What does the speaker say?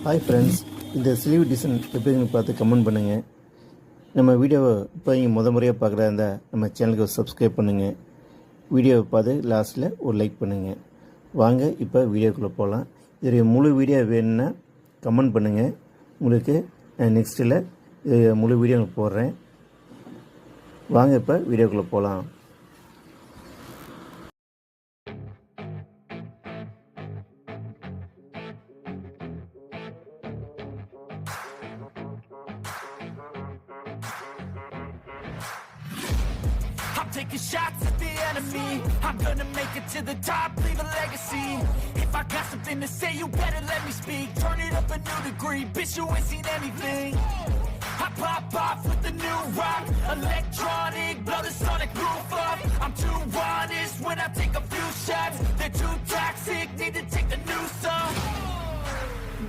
Hi friends, இந்த sleeve design எப்படின்னு பார்த்து கமெண்ட் பண்ணுங்கள். நம்ம வீடியோவை இப்போ நீங்கள் முறையாக பார்க்குறா இருந்தால் நம்ம சேனலுக்கு சப்ஸ்கிரைப் பண்ணுங்கள். வீடியோவை பார்த்து லாஸ்ட்டில் ஒரு லைக் பண்ணுங்கள். வாங்க இப்போ வீடியோக்குள்ளே போகலாம். இதோடைய முழு வீடியோ வேணும்னா கமெண்ட் பண்ணுங்கள். உங்களுக்கு நான் நெக்ஸ்ட்டில் முழு வீடியோ போடுறேன். வாங்க இப்போ வீடியோக்குள்ளே போகலாம். Taking shots at the enemy, I'm gonna make it to the top, leave a legacy. If I got something to say, you better let me speak. Turn it up a new degree, bitch, you ain't seen anything. I pop off with the new rock, electronic, blow the sonic roof up. I'm too honest when I take a few shots, they're too toxic, need to take a new song.